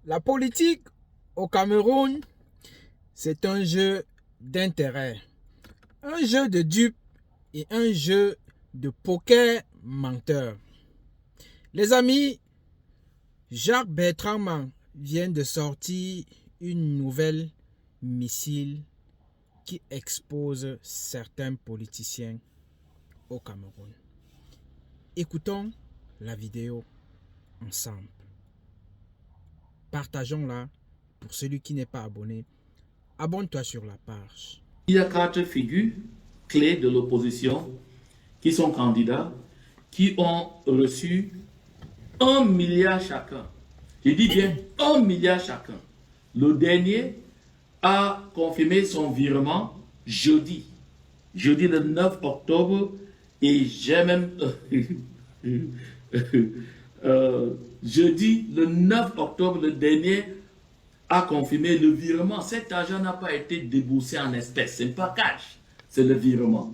La politique au Cameroun, c'est un jeu d'intérêt, un jeu de dupes et un jeu de poker menteur. Les amis, Jacques Bertrand vient de sortir une nouvelle missile qui expose certains politiciens au Cameroun. Écoutons la vidéo ensemble. Partageons-la. Pour celui qui n'est pas abonné, abonne-toi sur la page. Il y a 4 figures clés de l'opposition qui sont candidats, qui ont reçu 1 milliard chacun. Je dis bien 1 milliard chacun. Le dernier a confirmé son virement jeudi le 9 octobre, et j'ai même jeudi le 9 octobre, le dernier a confirmé le virement. Cet argent n'a pas été déboursé en espèces, ce n'est pas cash, c'est le virement.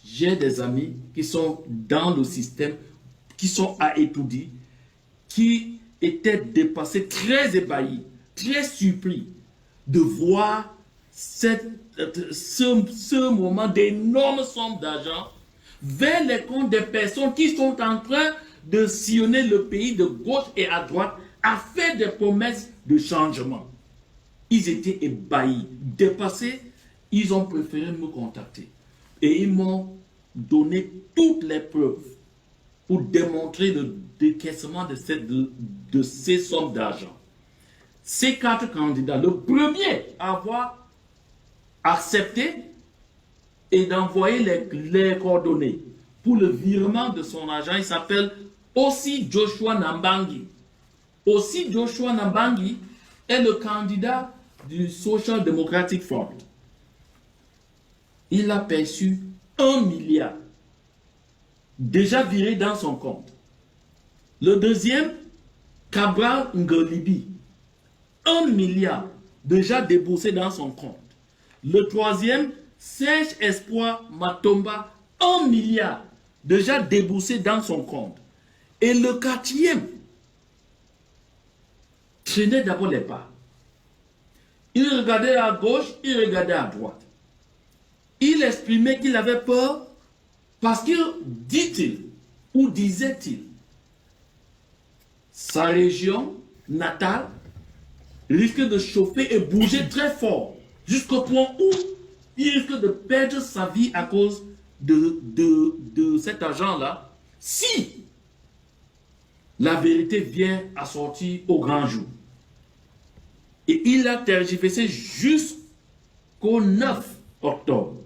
J'ai des amis qui sont dans le système, qui sont à Etoudi, qui étaient dépassés, très ébahis, très surpris de voir ce moment d'énormes sommes d'argent vers les comptes des personnes qui sont en train de sillonner le pays de gauche et à droite à faire des promesses de changement. Ils étaient ébahis, dépassés. Ils ont préféré me contacter et ils m'ont donné toutes les preuves pour démontrer le décaissement de ces sommes d'argent. Ces 4 candidats, le premier à avoir accepté et d'envoyer les coordonnées pour le virement de son argent, il s'appelle Ossi Joshua Nambangi. Ossi Joshua Nambangi est le candidat du Social Democratic Front. Il a perçu 1 milliard déjà viré dans son compte. Le deuxième, Cabral Ngolibi, 1 milliard déjà déboursé dans son compte. Le troisième, Serge Espoir Matomba, 1 milliard déjà déboursé dans son compte. Et le quatrième traînait d'abord les pas. Il regardait à gauche, il regardait à droite. Il exprimait qu'il avait peur parce qu'il, dit-il, ou disait-il, sa région natale risque de chauffer et bouger très fort jusqu'au point où il risque de perdre sa vie à cause de cet argent-là si la vérité vient à sortir au grand jour. Et il a tergiversé jusqu'au 9 octobre.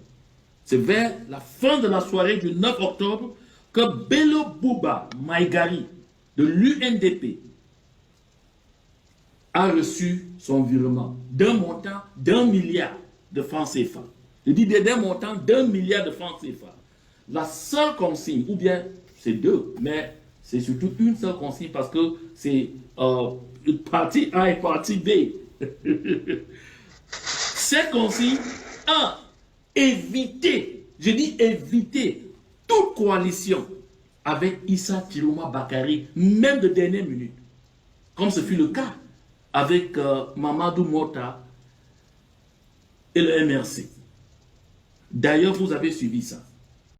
C'est vers la fin de la soirée du 9 octobre que Bello Bouba Maïgari de l'UNDP a reçu son virement d'un montant d'1 milliard de francs CFA. Je dis bien d'un montant d'1 milliard de francs CFA. La seule consigne, ou bien c'est deux, mais c'est surtout une seule consigne parce que c'est partie A et partie B. Cette consigne, 1. Éviter, je dis éviter toute coalition avec Issa Tirouma Bakari, même de dernière minute, comme ce fut le cas avec Mamadou Mota et le MRC. D'ailleurs, vous avez suivi ça.